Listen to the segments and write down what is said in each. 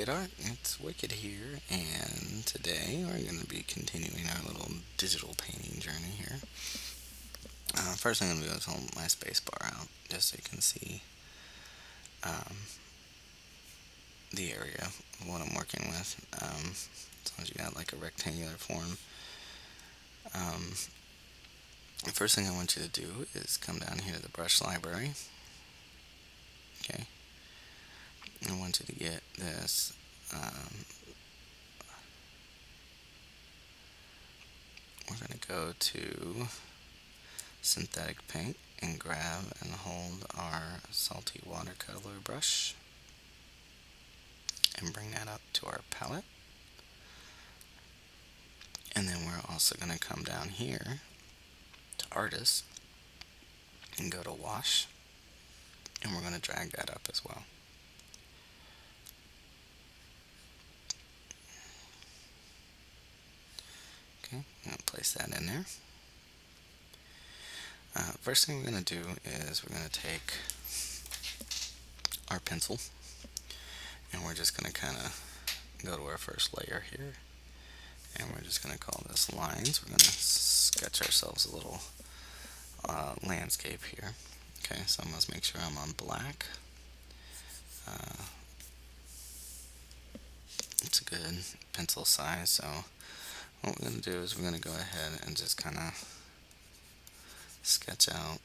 Wicked Art. It's Wicked here, and today we're going to be continuing our little digital painting journey here. First thing I'm going to do is hold my space bar out just so you can see the area of what I'm working with. As long as you got like a rectangular form. The first thing I want you to do is come down here to the brush library. Okay. I want you to get this we're going to go to synthetic paint and grab and hold our salty watercolor brush and bring that up to our palette. And then we're also going to come down here to artist and go to wash, and we're going to drag that up as well. Okay, I'm going to place that in there. First thing we're going to do is we're going to take our pencil and we're just going to kind of go to our first layer here, and we're just going to call this lines. We're going to sketch ourselves a little landscape here. Okay, so I must make sure I'm on black. It's a good pencil size, so what we're going to do is we're going to go ahead and just kind of sketch out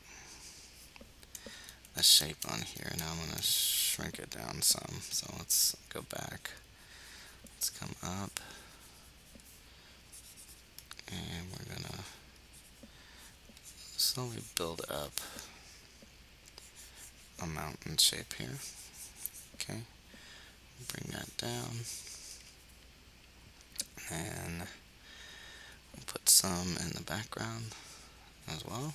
a shape on here. Now I'm going to shrink it down some, so let's go back. Let's come up, and we're going to slowly build up a mountain shape here. Okay, bring that down, and we'll put some in the background as well.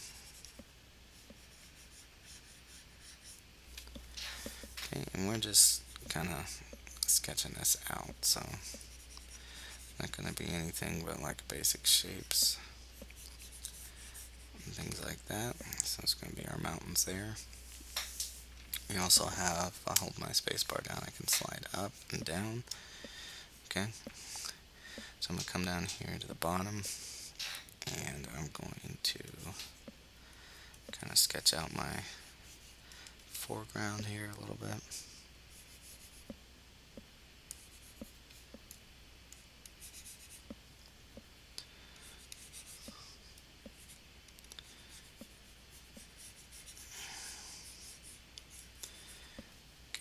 Okay, and we're just kind of sketching this out, so not going to be anything but like basic shapes and things like that. So it's going to be our mountains there. We also have, if I hold my space bar down, I can slide up and down. Okay, so I'm going to come down here to the bottom, and I'm going to kind of sketch out my foreground here a little bit.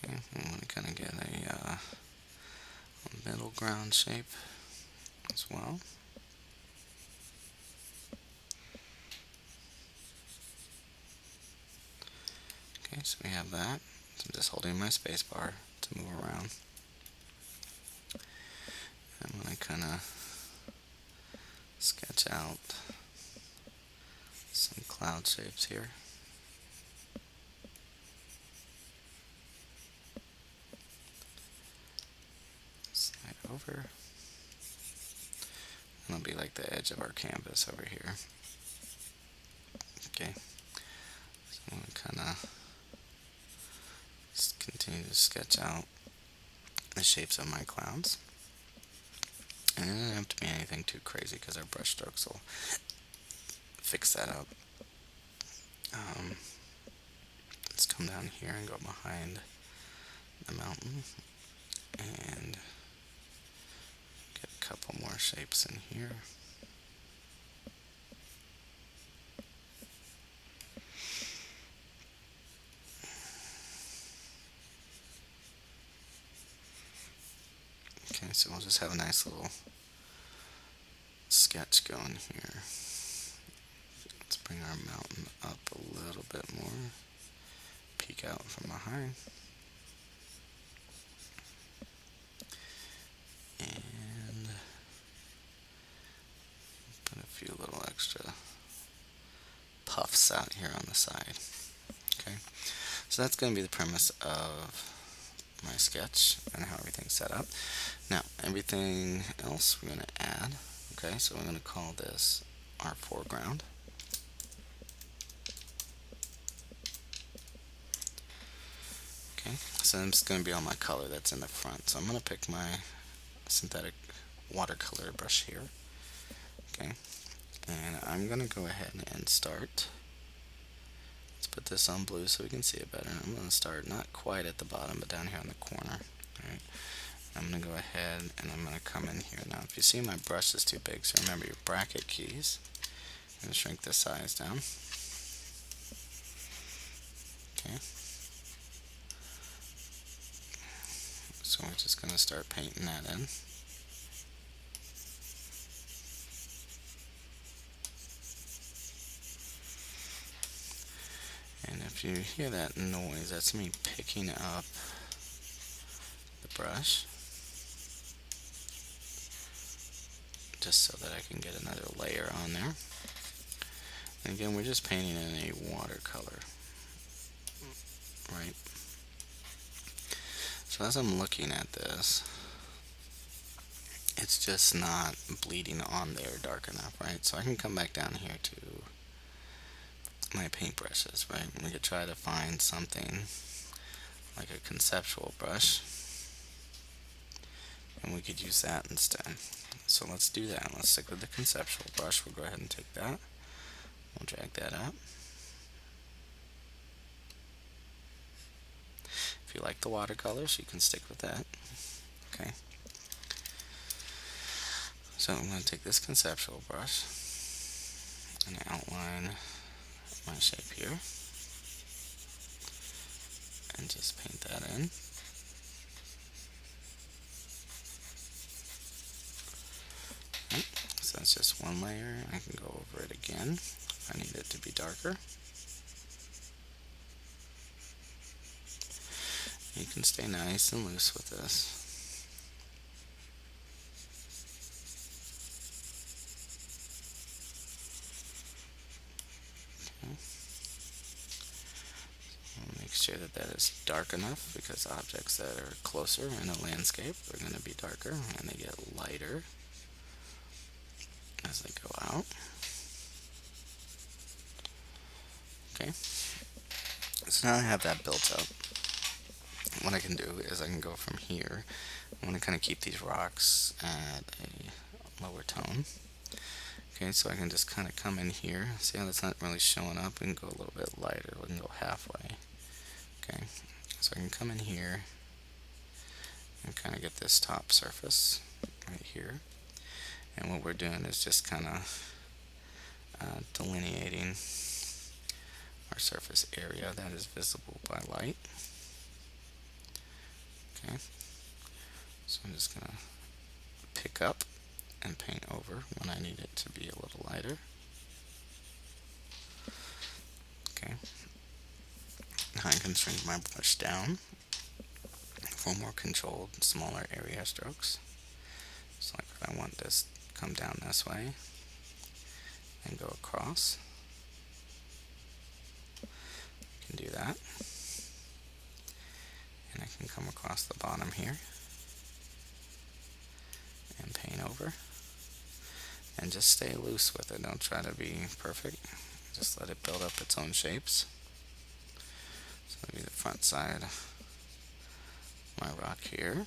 Okay, I want to kind of get a middle ground shape as well. Okay, so we have that. So I'm just holding my space bar to move around. I'm going to kind of sketch out some cloud shapes here. Slide over. And it'll be like the edge of our canvas over here. Okay, so I'm going to kind of continue to sketch out the shapes of my clouds. And it doesn't have to be anything too crazy because our brush strokes will fix that up. Let's come down here and go behind the mountain and get a couple more shapes in here. Okay, so we'll just have a nice little sketch going here. Let's bring our mountain up a little bit more. Peek out from behind. And put a few little extra puffs out here on the side. Okay, so that's going to be the premise of my sketch and how everything's set up. Now, everything else we're going to add. Okay, so we're going to call this our foreground. Okay, So it's going to be on my color that's in the front. So I'm going to pick my synthetic watercolor brush here. Okay, and I'm going to go ahead and start. Let's put this on blue so we can see it better. I'm going to start not quite at the bottom, but down here on the corner. Alright, I'm going to go ahead and I'm going to come in here. Now, if you see my brush is too big, so remember your bracket keys. I'm going to shrink the size down. Okay. So we're just going to start painting that in. And if you hear that noise, that's me picking up the brush, just so that I can get another layer on there. And again, we're just painting in a watercolor, right? So as I'm looking at this, it's just not bleeding on there dark enough, right? So I can come back down here to my paintbrushes, right? We could try to find something like a conceptual brush, and we could use that instead. So let's do that. Let's stick with the conceptual brush. We'll go ahead and take that. We'll drag that up. If you like the watercolors, you can stick with that. Okay. So I'm going to take this conceptual brush and outline my shape here and just paint that in. Okay. So that's just one layer. I can go over it again if I need it to be darker. You can stay nice and loose with this. Okay. I'll make sure that that is dark enough, because objects that are closer in a landscape are going to be darker and they get lighter as they go out. Okay. So now I have that built up. What I can do is I can go from here. I want to kind of keep these rocks at a lower tone. Okay, so I can just kind of come in here. See how that's not really showing up? We can go a little bit lighter. We can go halfway. Okay, so I can come in here and kind of get this top surface right here. And what we're doing is just kind of delineating our surface area that is visible by light. Okay, so I'm just going to pick up and paint over when I need it to be a little lighter. Okay, now I can shrink my brush down for more controlled, smaller area strokes. So like if I want this to come down this way and go across, I can do that. And I can come across the bottom here and paint over. And just stay loose with it. Don't try to be perfect. Just let it build up its own shapes. So that'll be the front side of my rock here.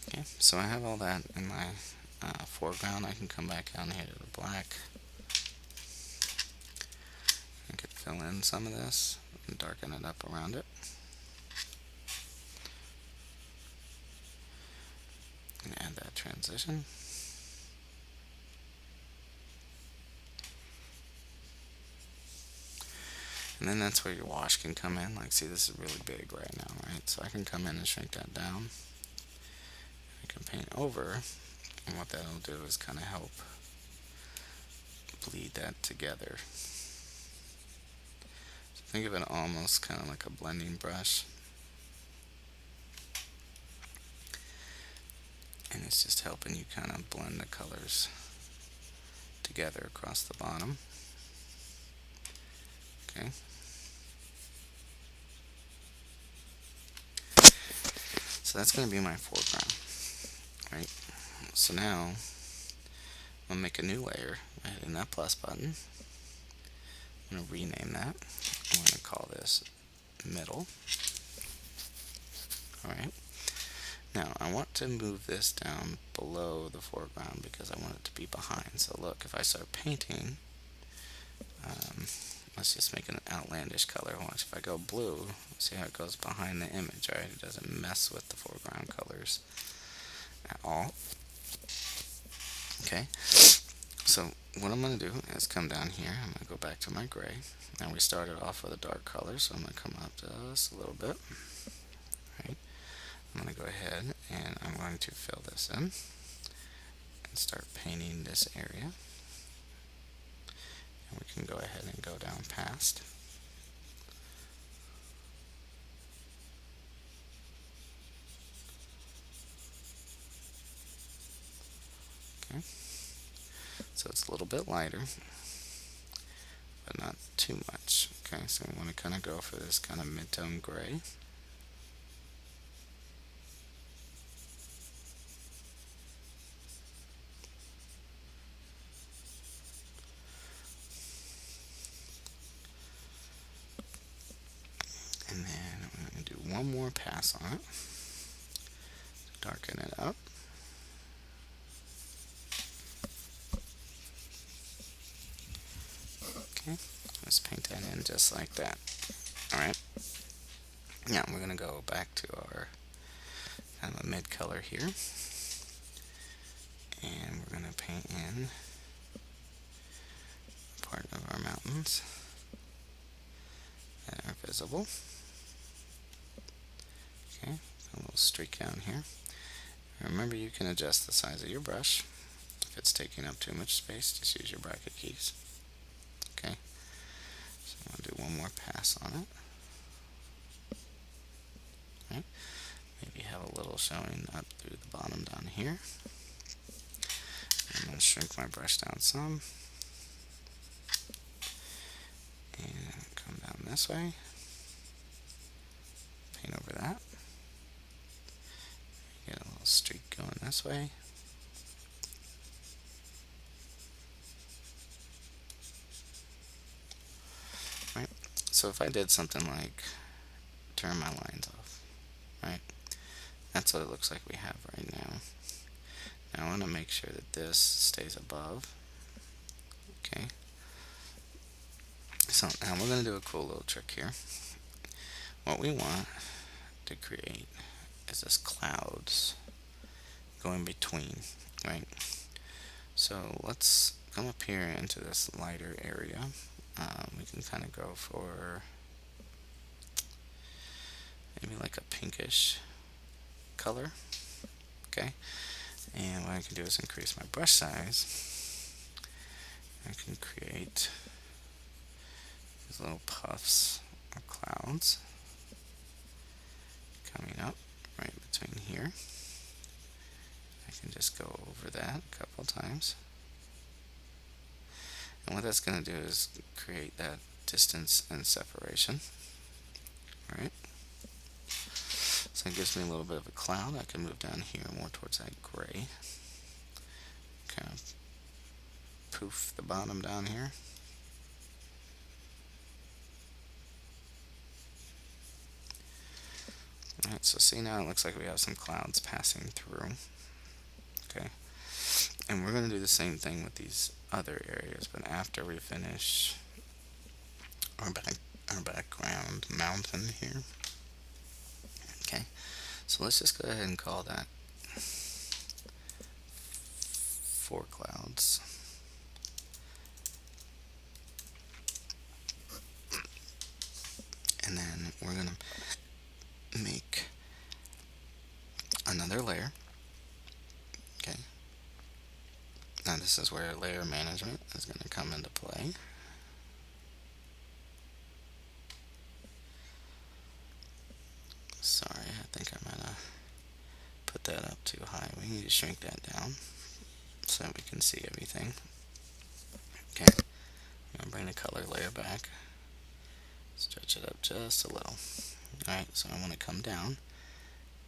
Okay, so I have all that in my foreground. I can come back down here to the black. I could fill in some of this and darken it up around it. And add that transition. And then that's where your wash can come in. Like, see, this is really big right now, right? So I can come in and shrink that down. I can paint over, and what that'll do is kind of help bleed that together. So think of it almost kind of like a blending brush. And it's just helping you kind of blend the colors together across the bottom. Okay. So So that's going to be my foreground, right? So now I'm going to make a new layer by hitting that plus button. I'm going to rename that. I'm going to call this middle. Alright. Now I want to move this down below the foreground because I want it to be behind. So look, if I start painting, let's just make an outlandish color. Watch, if I go blue, see how it goes behind the image, right? It doesn't mess with the foreground colors at all. Okay, so what I'm going to do is come down here. I'm going to go back to my gray. Now we started off with a dark color, so I'm going to come up just a little bit. Right. I'm going to go ahead and I'm going to fill this in and start painting this area. And we can go ahead and go down past. Okay. So it's a little bit lighter, but not too much. Okay, so we want to kind of go for this kind of mid-tone gray. And then I'm going to do one more pass on it, darken it up. Okay, let's paint that in just like that. Alright, now we're going to go back to our kind of a mid color here, and we're going to paint in part of our mountains that are visible. Okay, a little streak down here. Remember, you can adjust the size of your brush. If it's taking up too much space, just use your bracket keys. Okay, so I'm going to do one more pass on it. Right. Maybe have a little showing up through the bottom down here. I'm going to shrink my brush down some. And come down this way. Paint over that. Get a little streak going this way. Right. So if I did something like turn my lines off, right? That's what it looks like we have right now. Now I want to make sure that this stays above. Okay. So now we're going to do a cool little trick here. What we want to create is this clouds going between, right? So let's come up here into this lighter area. We can kind of go for maybe like a pinkish color. Okay, and what I can do is increase my brush size. I can create these little puffs or clouds coming up right between here. I can just go over that a couple times. And what that's going to do is create that distance and separation. Alright. So it gives me a little bit of a cloud. I can move down here more towards that gray. Kind of poof the bottom down here. Alright, so see, now it looks like we have some clouds passing through. Okay. And we're going to do the same thing with these other areas, but after we finish our background mountain here. Okay, so let's just go ahead and call that Foreclouds. And then we're going to make another layer. Okay. Now this is where layer management is going to come into play. Sorry, I think I might have put that up too high. We need to shrink that down so we can see everything. Okay, I'm going to bring the color layer back. Stretch it up just a little. Alright, so I want to come down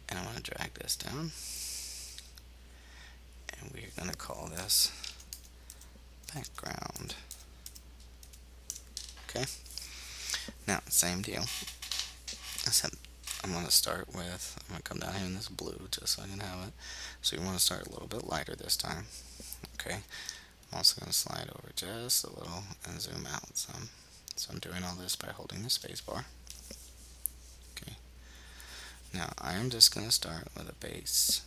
And I'm going to drag this down. And we're going to call this background. Okay. Now, same deal. Except I'm going to start with, I'm going to come down here in this blue just so I can have it. So you want to start a little bit lighter this time. Okay. I'm also going to slide over just a little and zoom out some. So I'm doing all this by holding the space bar. Okay. Now I am just going to start with a base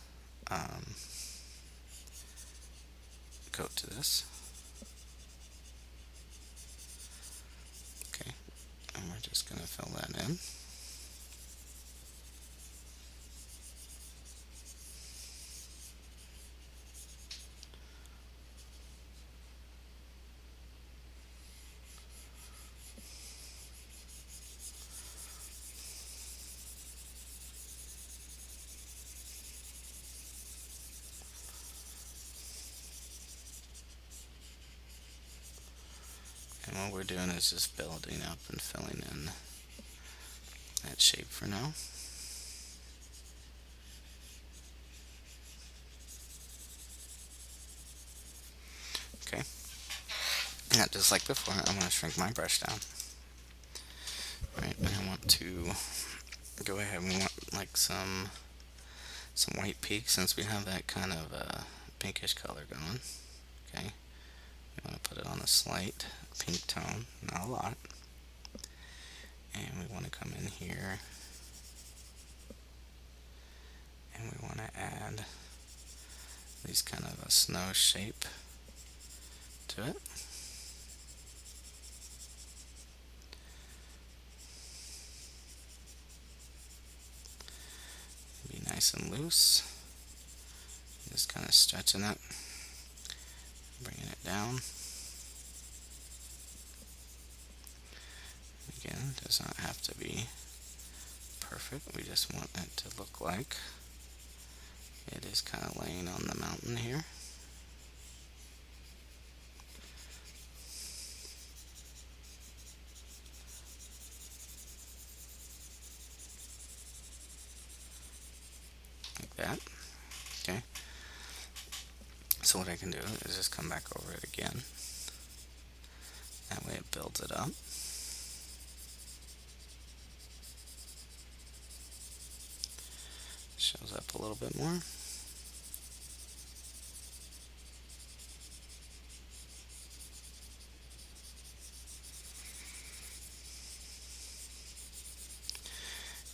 coat to this. Okay. And we're just going to fill that in. And what we're doing is just building up and filling in that shape for now. Okay. Now, just like before, I'm going to shrink my brush down. Right, and I want to go ahead. We want like some white peaks since we have that kind of pinkish color going. Okay. We want to put it on a slight pink tone, not a lot. And we want to come in here and we want to add these kind of a snow shape to it. Be nice and loose. Just kind of stretching it, bringing it down. Again, does not have to be perfect. We just want it to look like it is kind of laying on the mountain here. Like that. Okay. So what I can do is just come back over it again. That way it builds it up. Shows up a little bit more.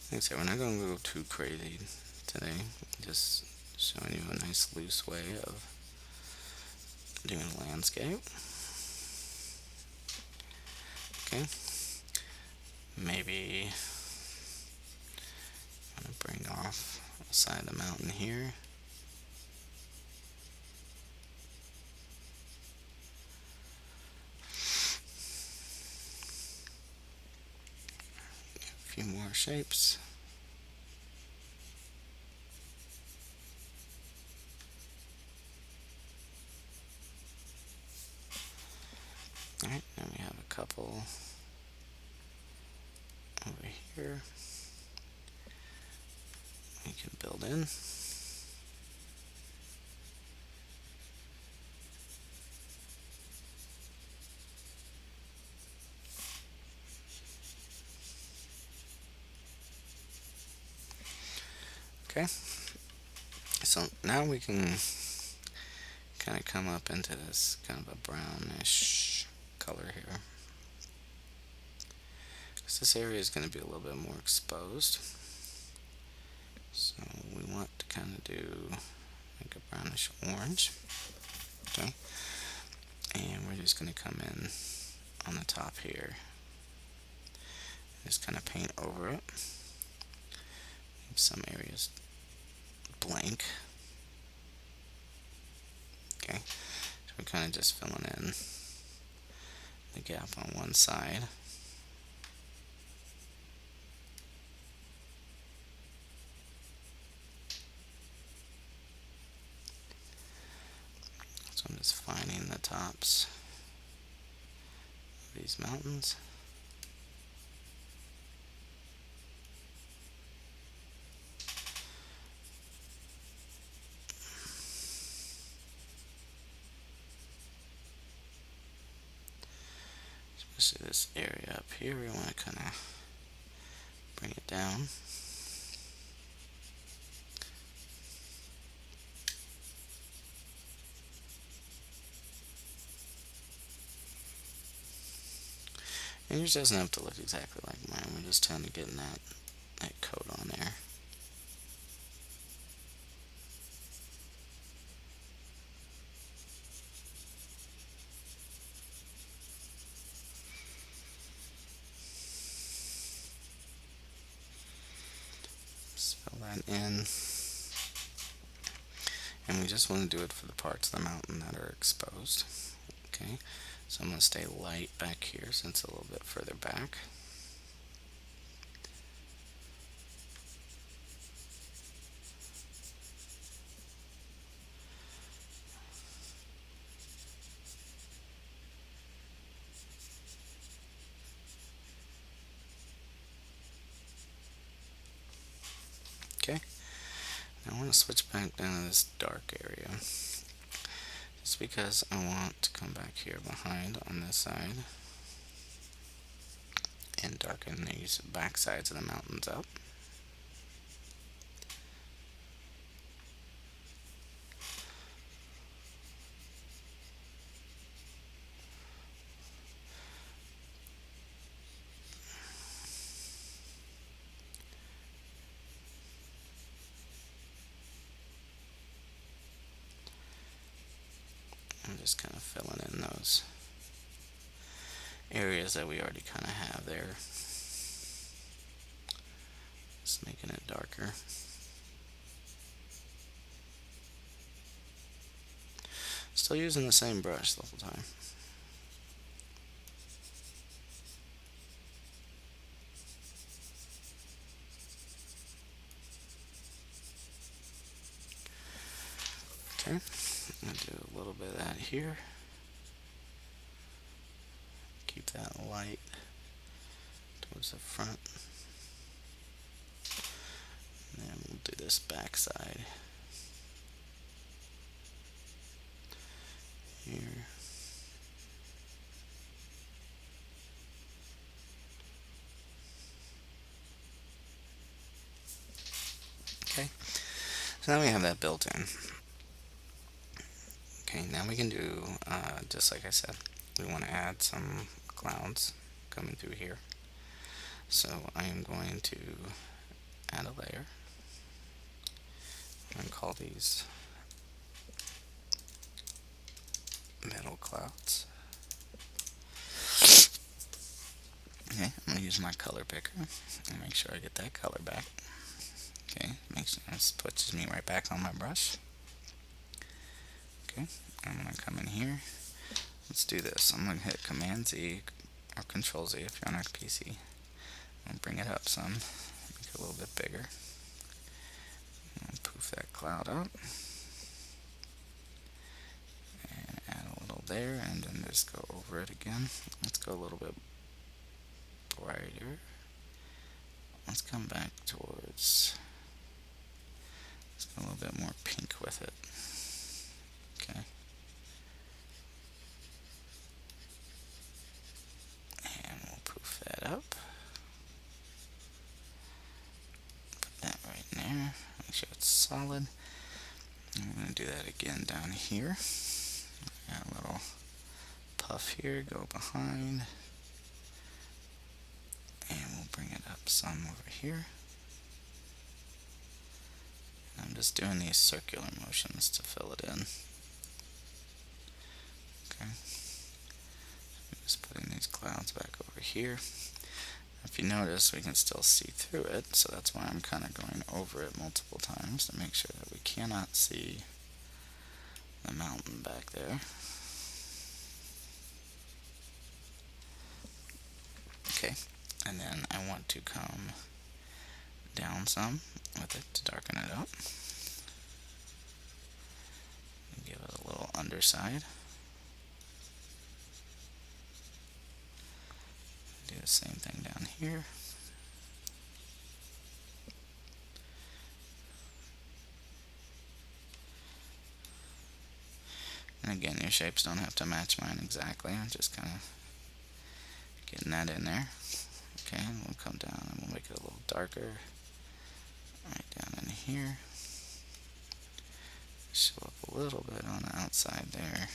Like I said, we're not going to go too crazy today. Just showing you a nice loose way of doing a landscape. Okay. Maybe I'm going to bring off the side of the mountain here. A few more shapes. Alright, and we have a couple over here we can build in. Okay, so now we can kind of come up into this kind of a brownish color here. Because this area is going to be a little bit more exposed. So we want to kind of do like a brownish orange. Okay, and we're just going to come in on the top here. Just kind of paint over it. Some areas blank. Okay, so we're kind of just filling in the gap on one side. So I'm just finding the tops of these mountains. especially this area up here, we want to kind of bring it down. And yours doesn't have to look exactly like mine. We're just trying to get that coat on there. Just fill that in. And we just want to do it for the parts of the mountain that are exposed. Okay, so I'm going to stay light back here since it's a little bit further back. Okay, now I want to switch back down to this dark area. Just because I want to come back here behind on this side and darken these back sides of the mountains up. I'm just kind of filling in those areas that we already kind of have there. Just making it darker. Still using the same brush the whole time. Okay, I'm going to do a little bit of that here. Keep that light towards the front. And then we'll do this back side here. Okay, so now we have that built in. Okay, now we can do, just like I said, we want to add some clouds coming through here. So I am going to add a layer. I'm going to call these metal clouds. Okay, I'm going to use my color picker and make sure I get that color back. Okay, makes sure this puts me right back on my brush. Okay, I'm going to come in here. Let's do this. I'm going to hit Command Z or Control Z if you're on a PC. I'm going to bring it up some, make it a little bit bigger. And poof that cloud up. And add a little there, and then just go over it again. Let's go a little bit brighter. Let's come back towards, let's go a little bit more pink with it. Okay. And we'll poof that up. Put that right in there. Make sure it's solid. And we're going to do that again down here. Add a little puff here, go behind. And we'll bring it up some over here. I'm just doing these circular motions to fill it in. Okay. I'm just putting these clouds back over here. If you notice, we can still see through it, so that's why I'm kind of going over it multiple times to make sure that we cannot see the mountain back there. Okay, and then I want to come down some with it to darken it up. And give it a little underside. Do the same thing down here. And again, your shapes don't have to match mine exactly. I'm just kind of Getting that in there. Okay, and we'll come down and we'll make it a little darker. Right down in here. Show up a little bit on the outside there.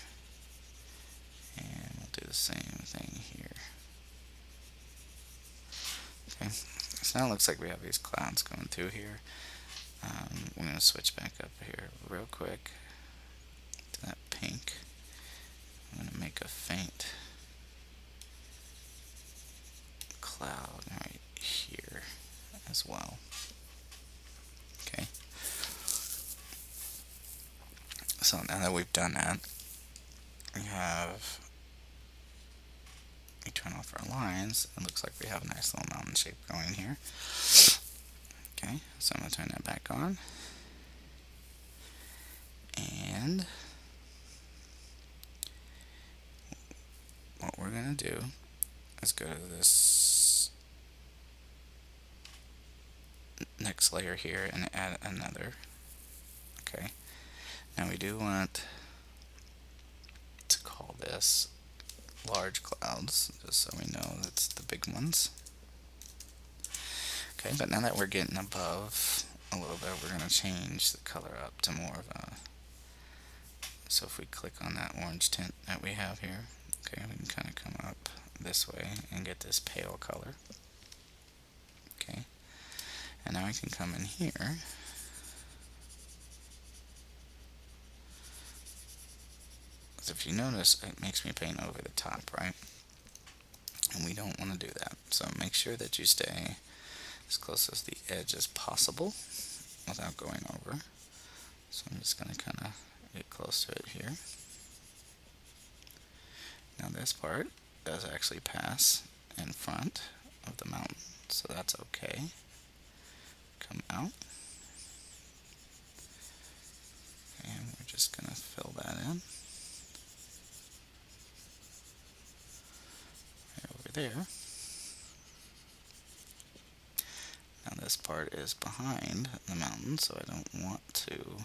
And we'll do the same thing here. Okay, so now it looks like we have these clouds going through here. We're going to switch back up here real quick to that pink. I'm going to make a faint cloud right here as well. Okay. So now that we've done that, we turn off our lines. It looks like we have a nice little mountain shape going here. Okay, so I'm going to turn that back on. And what we're going to do is go to this next layer here and add another. Okay, now we do want to call this large clouds, just so we know that's the big ones. Okay, but now that we're getting above a little bit, we're going to change the color up to more of a, so if we click on that orange tint that we have here, okay, we can kind of come up this way and get this pale color. Okay, and now we can come in here because if you notice, it makes me paint over the top, right? And we don't want to do that, so make sure that you stay as close as the edge as possible without going over. So I'm just going to kind of get close to it here. Now this part does actually pass in front of the mountain, so that's okay. Come out. And we're just going to fill that in. Right over there. Now this part is behind the mountain, so I don't want to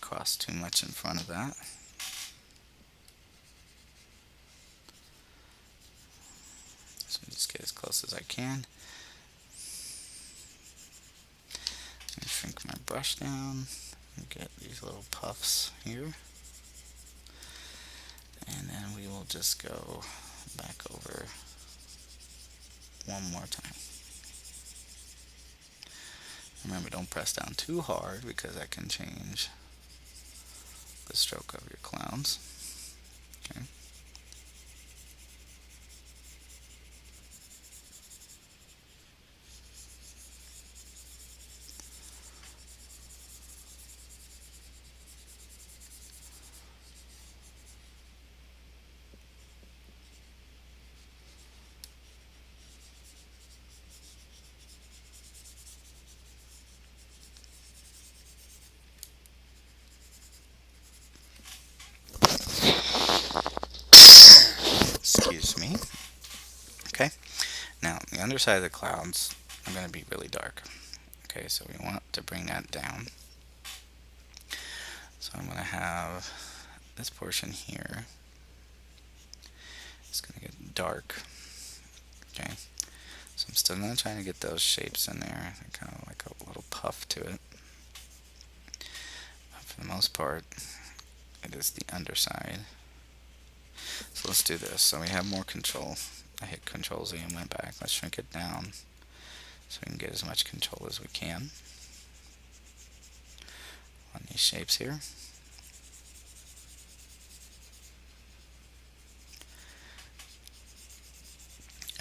cross too much in front of that. So just get as close as I can. And shrink my brush down and get these little puffs here. And then we will just go back over one more time. Remember, don't press down too hard because that can change the stroke of your clouds. Okay. Excuse me. Okay, now the underside of the clouds are going to be really dark. Okay, so we want to bring that down. So I'm going to have this portion here. It's going to get dark. Okay, so I'm still going to try to get those shapes in there, kind of like a little puff to it. But for the most part, it is the underside. So let's do this. So we have more control. I hit Control Z and went back. Let's shrink it down so we can get as much control as we can on these shapes here.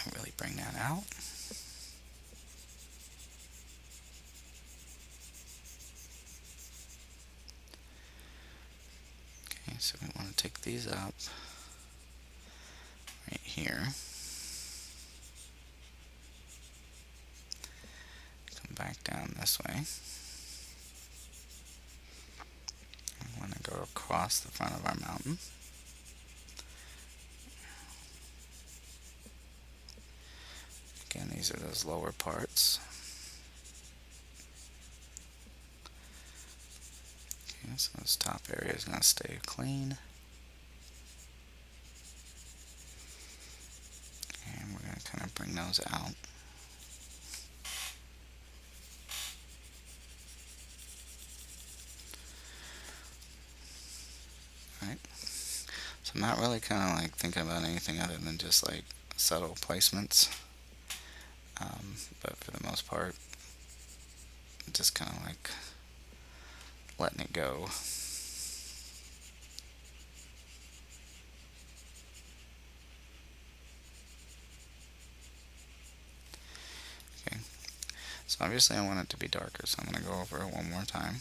And really bring that out. Okay, so we want to take these up right here. Come back down this way. I want to go across the front of our mountain. Again, these are those lower parts. Okay, so this top area is going to stay clean. those out. Alright, so I'm not really kind of like thinking about anything other than just like subtle placements, but for the most part, just kind of like letting it go. Okay, so obviously I want it to be darker, so I'm going to go over it one more time.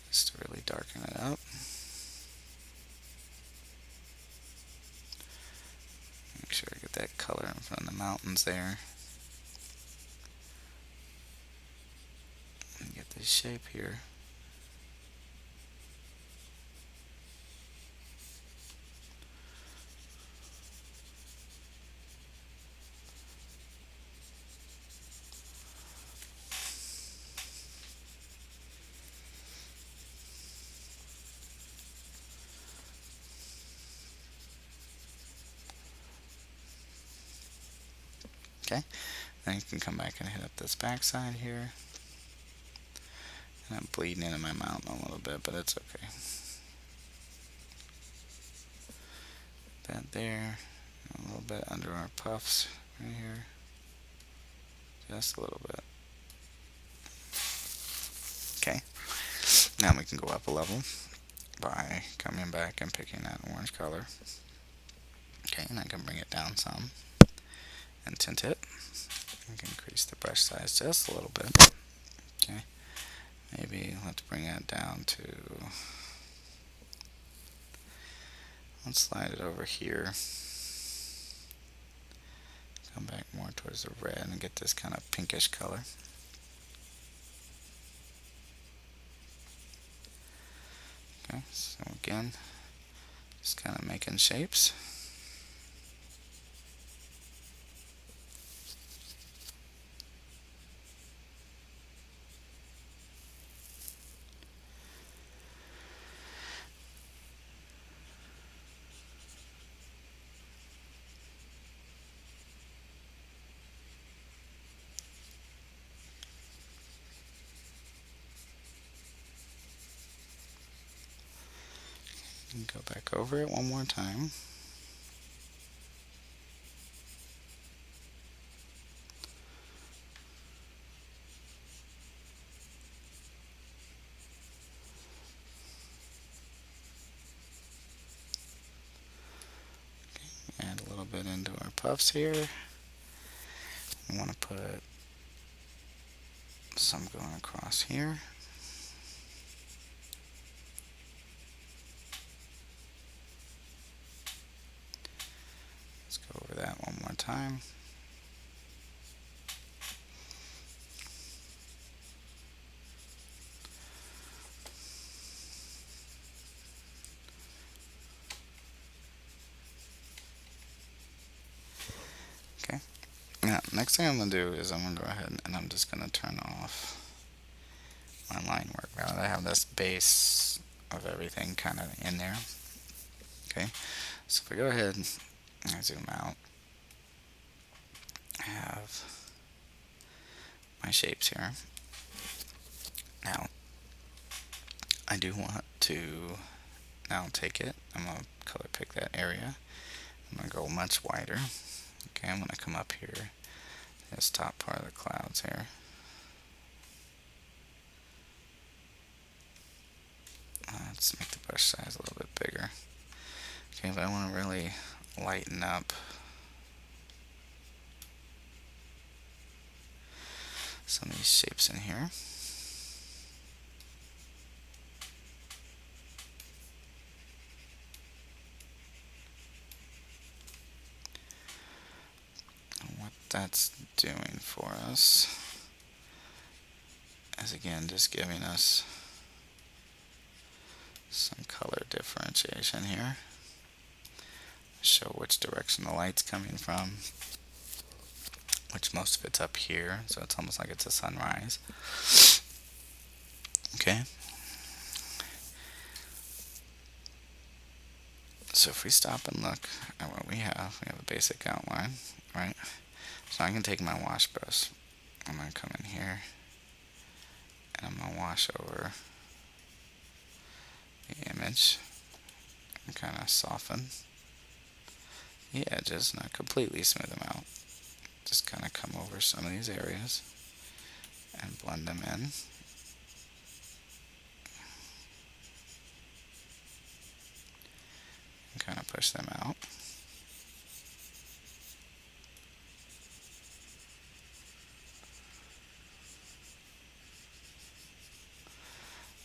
Just to really darken it up. Make sure I get that color in front of the mountains there. And get this shape here. Okay, then you can come back and hit up this back side here. And I'm bleeding into my mountain a little bit, but it's okay. That there, a little bit under our puffs right here. Just a little bit. Okay, now we can go up a level by coming back and picking that orange color. Okay, and I can bring it down some and tint it. I can increase the brush size just a little bit. Okay, maybe let's bring that down to, let's slide it over here. Come back more towards the red and get this kind of pinkish color. Okay, so again, just kind of making shapes. And go back over it one more time. Okay, add a little bit into our puffs here. We want to put some going across here. Let's go over that one more time. Okay. Now, next thing I'm going to do is I'm going to go ahead and I'm just going to turn off my line work. Now that I have this base of everything kind of in there. Okay. So if I go ahead and I zoom out, I have my shapes here. Now, I do want to now take it, I'm going to color pick that area. I'm going to go much wider. Okay, I'm going to come up here, this top part of the clouds here. Let's make the brush size a little bit bigger. Okay, but I want to really lighten up some of these shapes in here. And what that's doing for us is again just giving us some color differentiation here. Show which direction the light's coming from, which most of it's up here, so it's almost like it's a sunrise. Okay. So if we stop and look at what we have a basic outline, right? So I can take my wash brush. I'm going to come in here and I'm going to wash over the image and kind of soften the edges, not completely smooth them out. Just kind of come over some of these areas and blend them in. And kind of push them out.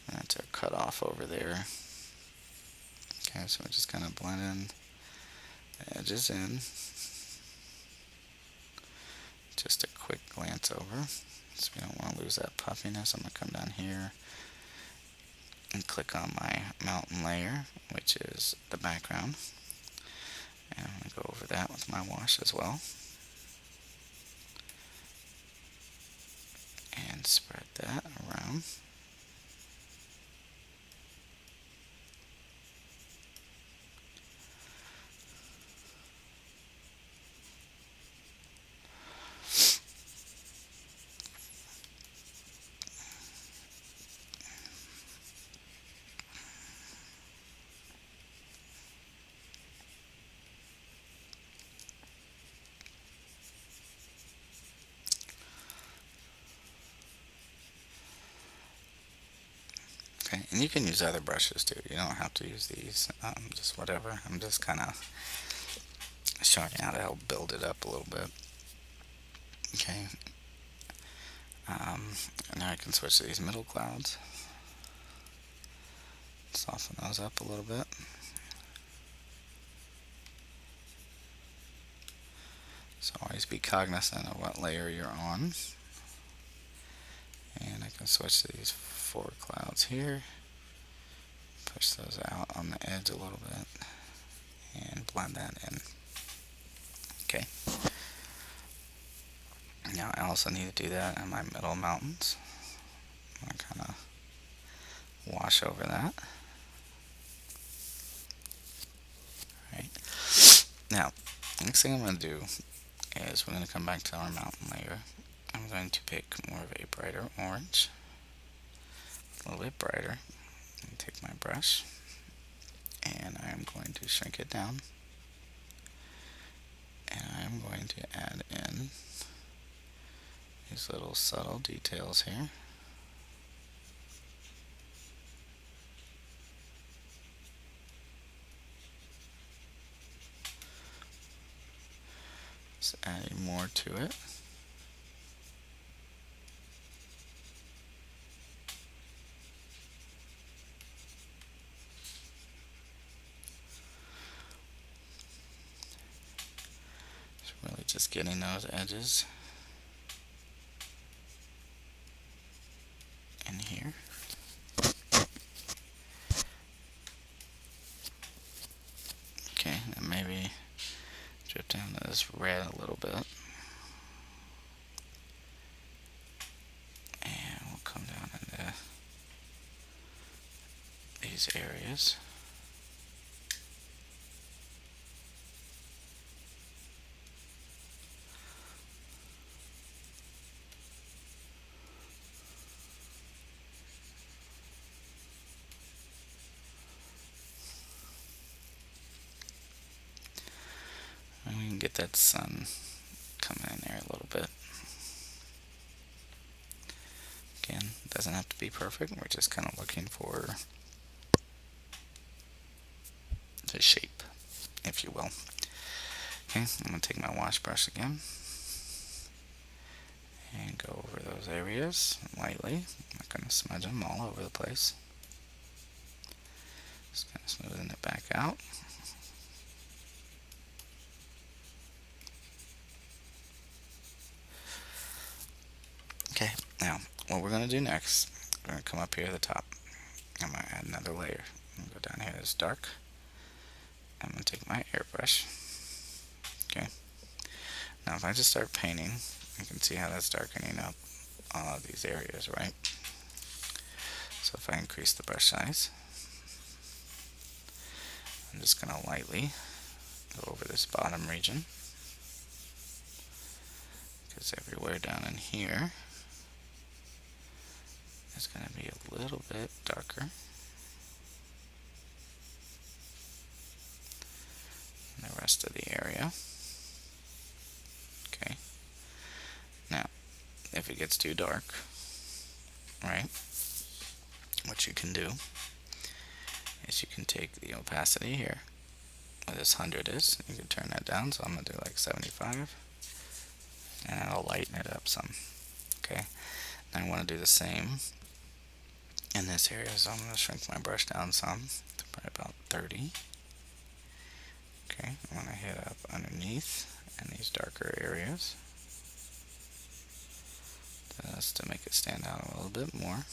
And that's our cutoff over there. Okay, so we just kind of blend in the edges in. Just a quick glance over, so we don't want to lose that puffiness. I'm going to come down here and click on my mountain layer, which is the background. And I'm going to go over that with my wash as well. And spread that around. Okay, and you can use other brushes too. You don't have to use these, just whatever. I'm just kind of showing you how to help build it up a little bit. Okay, and now I can switch to these middle clouds. Soften those up a little bit. So always be cognizant of what layer you're on. And I can switch to these 4 clouds here. Push those out on the edge a little bit. And blend that in. Okay. Now I also need to do that on my middle mountains. I'm going to kind of wash over that. Alright. Now, next thing I'm going to do is we're going to come back to our mountain layer. I'm going to pick more of a brighter orange, a little bit brighter, and take my brush, and I'm going to shrink it down, and I'm going to add in these little subtle details here. Just adding more to it. Really just getting those edges in here. Okay, and maybe drip down to this red a little bit. And we'll come down into these areas. And we can get that sun coming in there a little bit. Again, it doesn't have to be perfect. We're just kind of looking for the shape, if you will. Okay, I'm going to take my wash brush again and go over those areas lightly. I'm not going to smudge them all over the place. Just kind of smoothing it back out. Okay, now what we're going to do next, we're going to come up here at the top. I'm going to add another layer. I'm going to go down here to this dark. I'm going to take my airbrush. Okay. Now if I just start painting, you can see how that's darkening up all of these areas, right? So if I increase the brush size, I'm just going to lightly go over this bottom region, because everywhere down in here is going to be a little bit darker than the rest of the area. Okay. Now, if it gets too dark, right, what you can do is you can take the opacity here, where this 100 is, you can turn that down, so I'm going to do like 75, and I'll lighten it up some. Okay, now I want to do the same in this area, so I'm going to shrink my brush down some to probably about 30. Okay, I want to hit up underneath and these darker areas just to make it stand out a little bit more.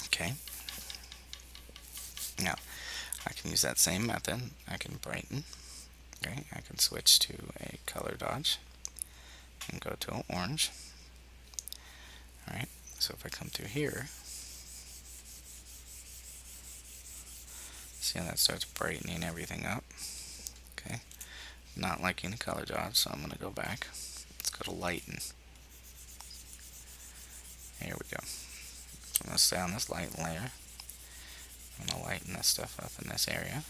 Okay, now I can use that same method. I can brighten. Okay, I can switch to a color dodge and go to an orange. Alright, so if I come through here, see how that starts brightening everything up? Okay, not liking the color dodge, so I'm going to go back. Let's go to lighten. Here we go. So I'm going to stay on this light layer. I'm going to lighten this stuff up in this area.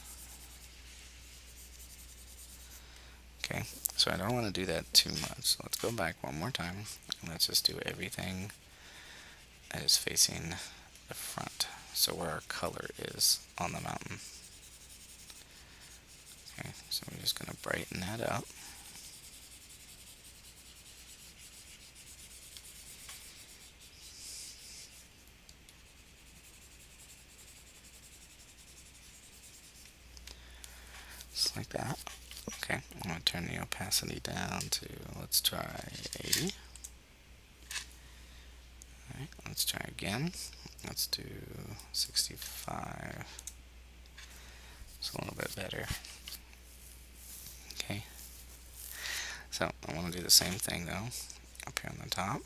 Okay, so I don't want to do that too much. So let's go back one more time, and let's just do everything that is facing the front, so where our color is on the mountain. Okay, so we're just going to brighten that up. Just like that. Okay, I'm going to turn the opacity down to, let's try 80. Alright, let's try again. Let's do 65. It's a little bit better. Okay, so I want to do the same thing though, up here on the top.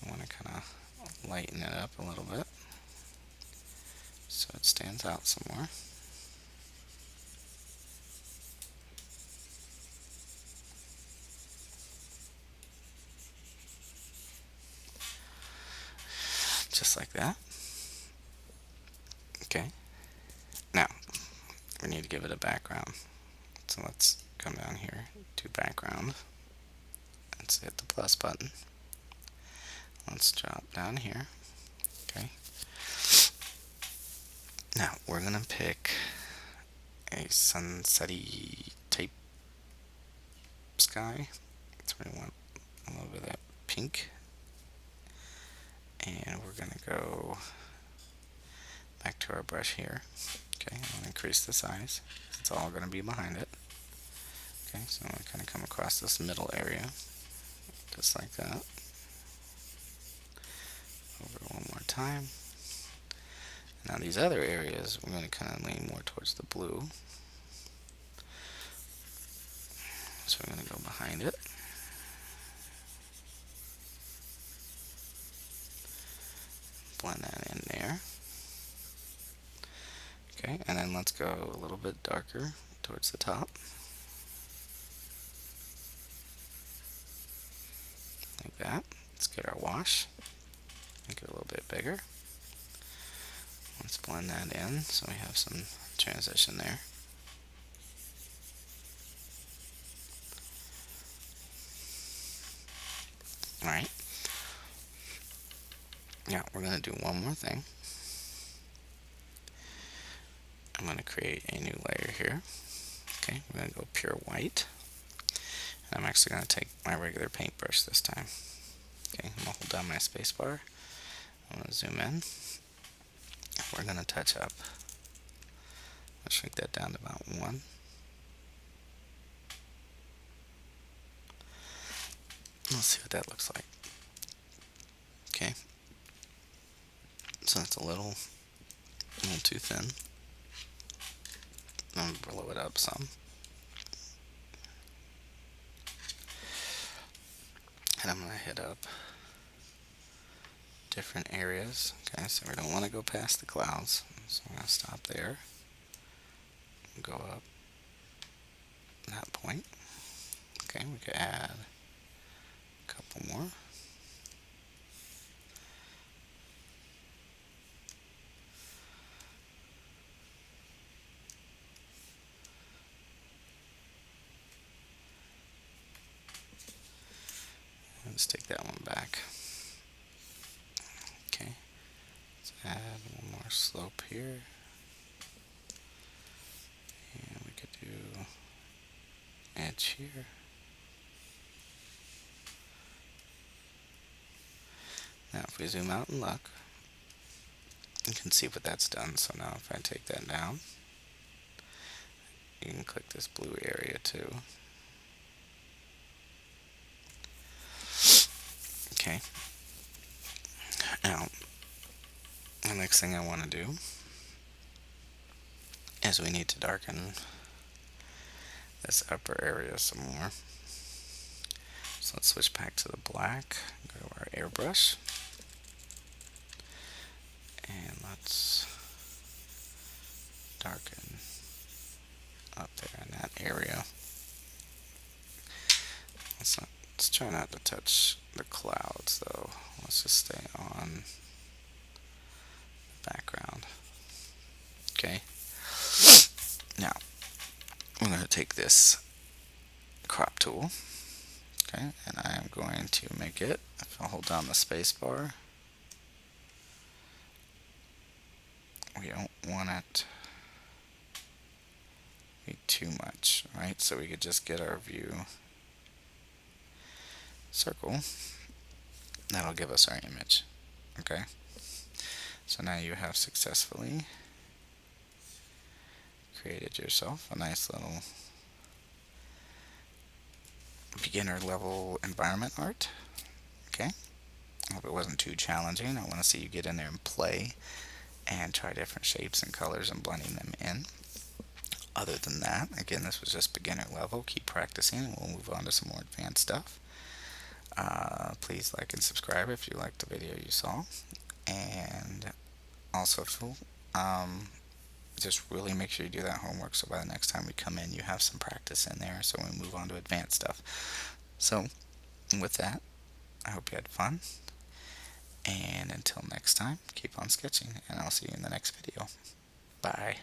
I want to kind of lighten it up a little bit so it stands out some more. Just like that. Okay, now we need to give it a background, so let's come down here to background. Let's hit the plus button. Let's drop down here. Okay, now we're gonna pick a sunsetty type sky. So we want a little bit of that pink, and we're gonna go back to our brush here. Okay, I'm gonna increase the size. It's all gonna be behind it. Okay, so I'm gonna kind of come across this middle area, just like that. Over one more time. Now these other areas, we're going to kind of lean more towards the blue. So we're going to go behind it. Blend that in there. Okay, and then let's go a little bit darker towards the top. Like that. Let's get our wash. Make it a little bit bigger. Let's blend that in so we have some transition there. Alright. Now we're going to do one more thing. I'm going to create a new layer here. Okay, we're going to go pure white. And I'm actually going to take my regular paintbrush this time. Okay, I'm going to hold down my space bar. I'm going to zoom in. We're going to touch up. I'll shrink that down to about 1. Let's see what that looks like. Okay. So that's a little too thin. I'm gonna blow it up some. And I'm gonna hit up different areas. Okay, so we don't want to go past the clouds. So I'm gonna stop there. Go up that point. Okay, we could add a couple more. Let's take that one back. Okay, let's add one more slope here. And we could do edge here. Now if we zoom out and look, you can see what that's done. So now if I take that down, you can click this blue area too. Okay. Now, the next thing I want to do is we need to darken this upper area some more. So let's switch back to the black, go to our airbrush, and let's darken up there in that area. Let's try not to touch the clouds though. Let's just stay on the background. Okay. Now, I'm going to take this crop tool, okay, and I am going to make it, if I hold down the space bar, we don't want it to be too much, right? So we could just get our view circle. That'll give us our image, okay? So now you have successfully created yourself a nice little beginner level environment art. Okay, I hope it wasn't too challenging. I want to see you get in there and play and try different shapes and colors and blending them in. Other than that, again, this was just beginner level. Keep practicing and we'll move on to some more advanced stuff. Please like and subscribe if you liked the video you saw, and also just really make sure you do that homework so by the next time we come in you have some practice in there so we move on to advanced stuff. So with that, I hope you had fun, and until next time, keep on sketching, and I'll see you in the next video. Bye.